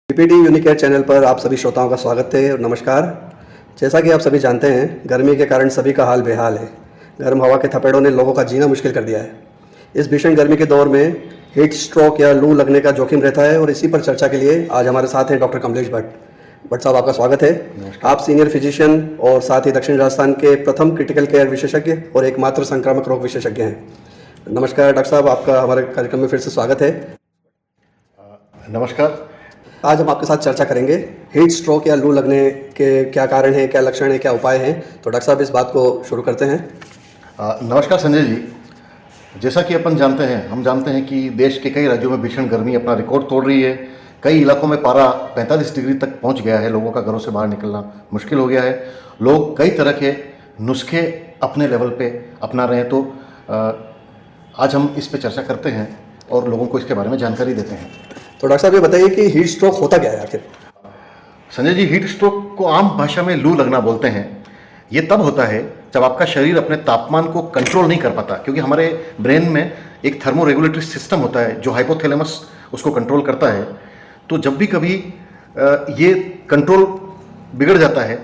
PPT Unicare channel पर आप सभी श्रोताओं का स्वागत है और नमस्कार। जैसा कि आप सभी जानते हैं, गर्मी के कारण सभी का हाल बेहाल है। गर्म हवा के थपेड़ों ने लोगों का जीना मुश्किल कर दिया है। इस भीषण गर्मी के दौर में हीट स्ट्रोक या लू लगने का जोखिम रहता है और इसी पर चर्चा के लिए आज हमारे साथ हैं डॉक्टर कमलेश भट्ट साहब, आपका स्वागत है। आप सीनियर फिजिशियन और साथ ही दक्षिण राजस्थान के प्रथम क्रिटिकल केयर विशेषज्ञ और एकमात्र संक्रामक रोग विशेषज्ञ हैं। नमस्कार डॉक्टर साहब, आपका हमारे कार्यक्रम में फिर से स्वागत है। नमस्कार। आज हम आपके साथ चर्चा करेंगे हीट स्ट्रोक या लू लगने के क्या कारण हैं, क्या लक्षण हैं, क्या उपाय हैं। तो डॉक्टर साहब, इस बात को शुरू करते हैं। नमस्कार संजय जी। जैसा कि हम जानते हैं कि देश के कई राज्यों में भीषण गर्मी अपना रिकॉर्ड तोड़ रही है। कई इलाकों में पारा 45 डिग्री तक पहुंच गया है। लोगों का घरों से बाहर निकलना मुश्किल हो गया है। लोग कई तरह के नुस्खे अपने लेवल पे अपना रहे हैं। तो आज हम इस पे चर्चा करते हैं और लोगों को इसके बारे में जानकारी देते हैं। तो डॉक्टर साहब, ये बताइए कि हीट स्ट्रोक होता क्या है आखिर? संजय जी, हीट स्ट्रोक को आम भाषा में लू लगना बोलते हैं। ये तब होता है जब आपका शरीर अपने तापमान को कंट्रोल नहीं कर पाता, क्योंकि हमारे ब्रेन में एक थर्मो रेगुलेटरी सिस्टम होता है जो हाइपोथैलेमस उसको कंट्रोल करता है। तो जब भी कभी ये कंट्रोल बिगड़ जाता है,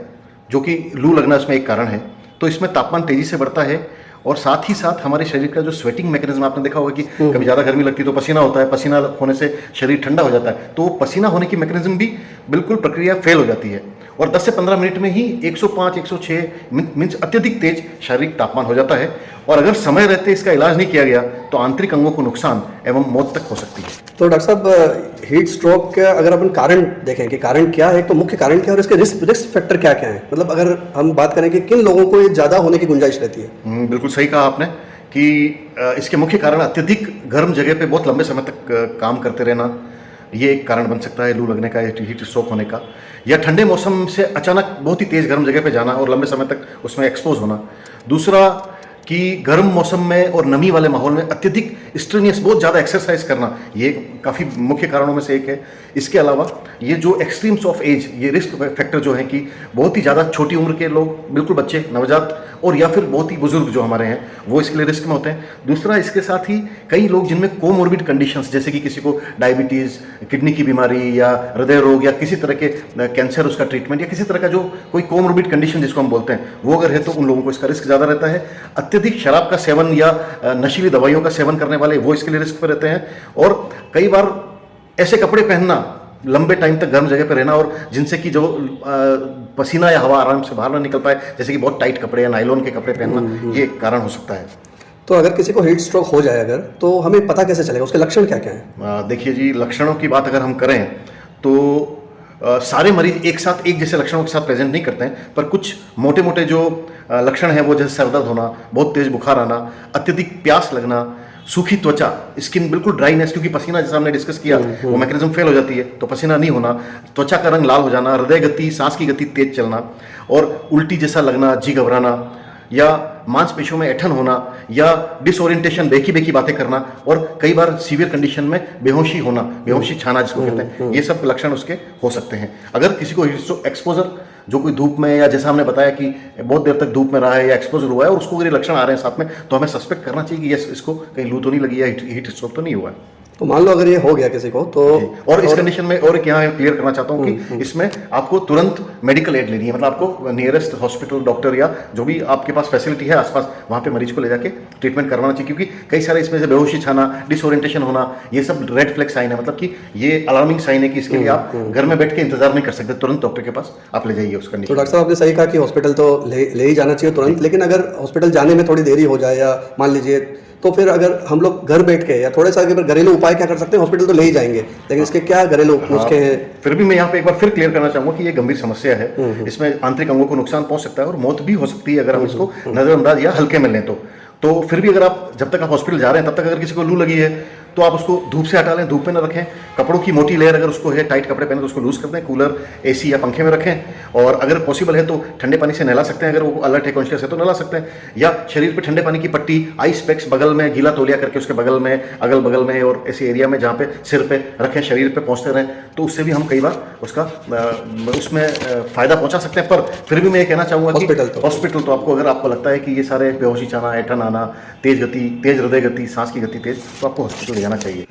जो कि लू लगना इसमें एक कारण है, तो इसमें तापमान तेजी से बढ़ता है और साथ ही साथ हमारे शरीर का जो स्वेटिंग मैकेनिज्म, आपने देखा होगा कि कभी ज़्यादा गर्मी लगती है तो पसीना होता है, पसीना होने से शरीर ठंडा हो जाता है। तो पसीना होने की मैकेनिज्म भी बिल्कुल प्रक्रिया फेल हो जाती है और 10 से 15 मिनट में ही 105, 106 मीन्स अत्यधिक तेज शारीरिक तापमान हो जाता है। और अगर समय रहते इसका इलाज नहीं किया गया तो आंतरिक अंगों को नुकसान एवं मौत तक हो सकती है। तो डॉक्टर साहब, हीट स्ट्रोक का अगर अपन कारण देखें कि कारण क्या है, तो मुख्य कारण क्या है और इसके रिस्क फैक्टर क्या क्या है, मतलब अगर हम बात करें कि किन लोगों को ये ज़्यादा होने की गुंजाइश रहती है? बिल्कुल सही कहा आपने कि इसके मुख्य कारण अत्यधिक गर्म जगह पे बहुत लंबे समय तक काम करते रहना, ये एक कारण बन सकता है लू लगने का, हीट स्ट्रोक होने का। या ठंडे मौसम से अचानक बहुत ही तेज़ गर्म जगह पे जाना और लंबे समय तक उसमें एक्सपोज होना। दूसरा कि गर्म मौसम में और नमी वाले माहौल में अत्यधिक स्ट्रेनियस, बहुत ज़्यादा एक्सरसाइज करना, ये काफ़ी मुख्य कारणों में से एक है। इसके अलावा ये जो एक्सट्रीम्स ऑफ एज, ये रिस्क फैक्टर जो है कि बहुत ही ज़्यादा छोटी उम्र के लोग, बिल्कुल बच्चे, नवजात और या फिर बहुत ही बुजुर्ग जो हमारे हैं, वो इसके लिए रिस्क में होते हैं। दूसरा, इसके साथ ही कई लोग जिनमें कोमोर्बिड कंडीशंस, जैसे कि किसी को डायबिटीज़, किडनी की बीमारी या हृदय रोग या किसी तरह के कैंसर उसका ट्रीटमेंट या किसी तरह का जो कोई कोमोर्बिड कंडीशन जिसको हम बोलते हैं, वो अगर है तो उन लोगों को इसका रिस्क ज़्यादा रहता है। अत्यधिक शराब का सेवन या नशीली दवाइयों का सेवन करने वाले, वो इसके लिए रिस्क पर रहते हैं। और कई बार ऐसे कपड़े पहनना, लंबे टाइम तक गर्म जगह पर रहना और जिनसे कि जो पसीना या हवा आराम से बाहर ना निकल पाए, जैसे कि बहुत टाइट कपड़े या नायलॉन के कपड़े पहनना, ये एक कारण हो सकता है। तो अगर किसी को हीट स्ट्रोक हो जाए अगर, तो हमें पता कैसे चलेगा, उसके लक्षण क्या क्या हैं? देखिए जी, लक्षणों की बात अगर हम करें तो सारे मरीज एक साथ एक जैसे लक्षणों के साथ प्रेजेंट नहीं करते हैं, पर कुछ मोटे मोटे जो लक्षण हैं वो, जैसे सर दर्द होना, बहुत तेज बुखार आना, अत्यधिक प्यास लगना, सूखी त्वचा, स्किन बिल्कुल ड्राइनेस, क्योंकि पसीना जैसा हमने डिस्कस किया वो मैकेनिज्म फेल हो जाती है, तो पसीना नहीं होना, त्वचा का रंग लाल हो जाना, हृदय गति, सांस की गति तेज चलना और उल्टी जैसा लगना, जी घबराना या मांसपेशियों में ऐंठन होना या डिसओरिएंटेशन, बेकी बातें करना और कई बार सीवियर कंडीशन में बेहोशी होना, बेहोशी छाना जिसको कहते हैं, ये सब लक्षण उसके हो सकते हैं। अगर किसी को एक्सपोजर, जो कोई धूप में या जैसा हमने बताया कि बहुत देर तक धूप में रहा है या एक्सपोजर हुआ है और उसको अगर ये लक्षण आ रहे हैं साथ में, तो हमें सस्पेक्ट करना चाहिए कि यस, इसको कहीं लू तो नहीं लगी या हीट स्ट्रोक तो नहीं हुआ है। तो मान लो अगर ये हो गया किसी को, तो और इस कंडीशन में और यहाँ क्लियर करना चाहता हूँ कि इसमें आपको तुरंत मेडिकल एड लेनी है, मतलब आपको नियरेस्ट हॉस्पिटल, डॉक्टर या जो भी आपके पास फैसिलिटी है आसपास, वहाँ पे मरीज को ले जाके ट्रीटमेंट करवाना चाहिए, क्योंकि कई सारे इसमें से बेहोशी छाना, डिसओरिएंटेशन होना, ये सब रेड फ्लैग साइन है, मतलब कि ये अलार्मिंग साइन है कि इसके लिए आप घर में बैठ के इंतजार नहीं कर सकते, तुरंत डॉक्टर के पास आप ले जाइए उस कंडीशन। तो डॉक्टर साहब, आपने सही कहा कि हॉस्पिटल तो ले ही जाना चाहिए तुरंत, लेकिन अगर हॉस्पिटल जाने में थोड़ी देरी हो जाए या मान लीजिए, तो फिर अगर हम लोग घर बैठ के या थोड़े सा घरेलू उपाय क्या कर सकते हैं? हॉस्पिटल तो ले ही जाएंगे, लेकिन इसके क्या घरेलू नुस्खे हैं? फिर भी मैं यहाँ पे एक बार फिर क्लियर करना चाहूंगा कि ये गंभीर समस्या है। इसमें आंतरिक अंगों को नुकसान पहुंच सकता है और मौत भी हो सकती है अगर हम इसको नजरअंदाज या हल्के में लें तो फिर भी अगर आप, जब तक आप हॉस्पिटल जा रहे हैं तब तक अगर किसी को लू लगी है तो आप उसको धूप से हटा लें, धूप में न रखें। कपड़ों की मोटी लेयर अगर उसको है, टाइट कपड़े पहने तो उसको लूज कर दें, कूलर, एसी या पंखे में रखें। और अगर पॉसिबल है तो ठंडे पानी से नहला सकते हैं, अगर वो अलर्ट है, कॉन्शियस है तो नहला सकते हैं। या शरीर पे ठंडे पानी की पट्टी, आइस पैक्स बगल में, गीला तौलिया करके उसके बगल में, अगल बगल में और ऐसे एरिया में जहाँ पे सिर पे रखें, शरीर पे पहुँचते रहें, तो उससे भी हम कई बार उसका उसमें फ़ायदा पहुँचा सकते हैं। पर फिर भी मैं ये कहना चाहूँगा कि हॉस्पिटल तो आपको, अगर आपको लगता है कि ये सारे बेहोशी छाना, ऐंठन आना, तेज गति, तेज हृदय गति, सांस की गति तेज, तो आपको हॉस्पिटल ले जाना चाहिए।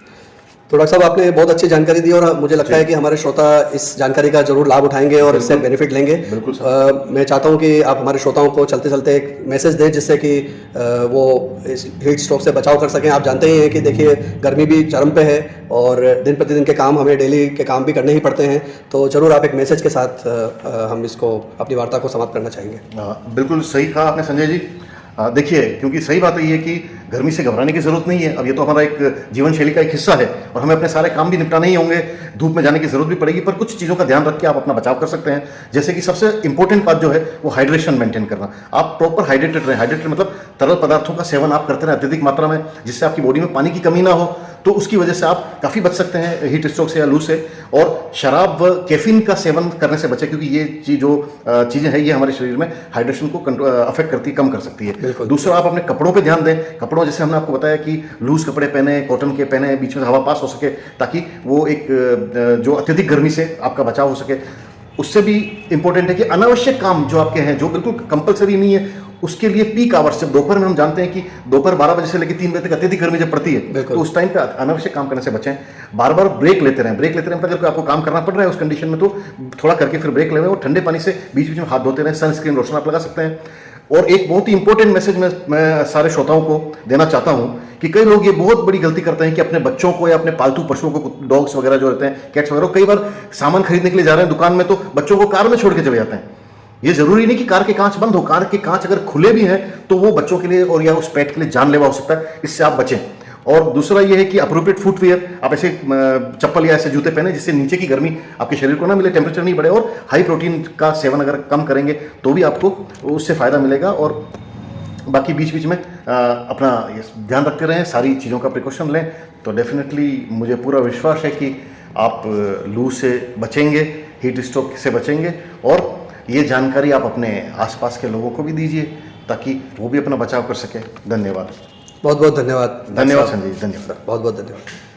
तो डॉक्टर साहब आपने बहुत अच्छी जानकारी दी और मुझे लगता है कि हमारे श्रोता इस जानकारी का जरूर लाभ उठाएंगे और इससे बेनिफिट लेंगे। बिल्कुल मैं चाहता हूं कि आप हमारे श्रोताओं को चलते चलते एक मैसेज दें जिससे कि वो इस हीट स्ट्रोक से बचाव कर सकें। आप जानते ही हैं कि देखिए गर्मी भी चरम पे है और दिन प्रतिदिन के काम हमें डेली के काम भी करने ही पड़ते हैं, तो ज़रूर आप एक मैसेज के साथ हम इसको अपनी वार्ता को समाप्त करना चाहेंगे। बिल्कुल सही कहा आपने संजय जी। देखिए, क्योंकि सही बात ये है कि गर्मी से घबराने की जरूरत नहीं है। अब ये तो हमारा एक जीवन शैली का एक हिस्सा है और हमें अपने सारे काम भी निपटाने ही होंगे, धूप में जाने की जरूरत भी पड़ेगी, पर कुछ चीज़ों का ध्यान रख के आप अपना बचाव कर सकते हैं। जैसे कि सबसे इंपॉर्टेंट बात जो है वो हाइड्रेशन मेंटेन करना। आप प्रॉपर हाइड्रेटेड रहें। हाइड्रेटेड मतलब तरल पदार्थों का सेवन आप करते रहें अत्यधिक मात्रा में, जिससे आपकी बॉडी में पानी की कमी ना हो, तो उसकी वजह से आप काफ़ी बच सकते हैं हीट स्ट्रोक से या लू से। और शराब व कैफीन का सेवन करने से बचें, क्योंकि ये चीज़ें हैं ये हमारे शरीर में हाइड्रेशन को अफेक्ट करती है, कम कर सकती है। दूसरा, आप अपने कपड़ों पे ध्यान दें। कपड़ों जैसे हमने आपको बताया कि लूज कपड़े पहने, कॉटन के पहने, बीच में हवा पास हो सके, ताकि वो एक जो अत्यधिक गर्मी से आपका बचाव हो सके। उससे भी इंपॉर्टेंट है कि अनावश्यक काम जो आपके हैं, जो बिल्कुल कंपलसरी नहीं है, उसके लिए पीक आवर्स, जब दोपहर में हम जानते हैं कि दोपहर 12 बजे से लेकर 3 बजे तक अत्यधिक गर्मी जब पड़ती है, तो उस टाइम पे अनावश्यक काम करने से बचें। बार बार ब्रेक लेते रहें। मतलब अगर आपको काम करना पड़ रहा है उस कंडीशन में, तो थोड़ा करके फिर ब्रेक लें और ठंडे पानी से बीच बीच में हाथ धोते रहें। सनस्क्रीन लोशन आप लगा सकते हैं। और एक बहुत ही इंपॉर्टेंट मैसेज मैं सारे श्रोताओं को देना चाहता हूं कि कई लोग ये बहुत बड़ी गलती करते हैं कि अपने बच्चों को या अपने पालतू पशुओं को, डॉग्स वगैरह जो रहते हैं, कैट्स वगैरह, कई बार सामान खरीदने के लिए जा रहे हैं दुकान में, तो बच्चों को कार में छोड़ के चले जाते हैं। ये जरूरी नहीं कि कार के कांच बंद हो। कार के कांच अगर खुले भी हैं तो वो बच्चों के लिए और या उस पेट के लिए जानलेवा हो सकता है। इससे आप बचें। और दूसरा ये है कि अप्रोप्रिएट फुटवियर, आप ऐसे चप्पल या ऐसे जूते पहने जिससे नीचे की गर्मी आपके शरीर को ना मिले, टेम्परेचर नहीं बढ़े। और हाई प्रोटीन का सेवन अगर कम करेंगे तो भी आपको उससे फायदा मिलेगा। और बाकी बीच बीच में अपना ध्यान रखते रहें, सारी चीज़ों का प्रिकॉशन लें, तो डेफिनेटली मुझे पूरा विश्वास है कि आप लू से बचेंगे, हीट स्ट्रोक से बचेंगे। और ये जानकारी आप अपने आसपास के लोगों को भी दीजिए ताकि वो भी अपना बचाव कर सके। धन्यवाद। बहुत बहुत धन्यवाद। धन्यवाद संजय, धन्यवाद, बहुत बहुत धन्यवाद।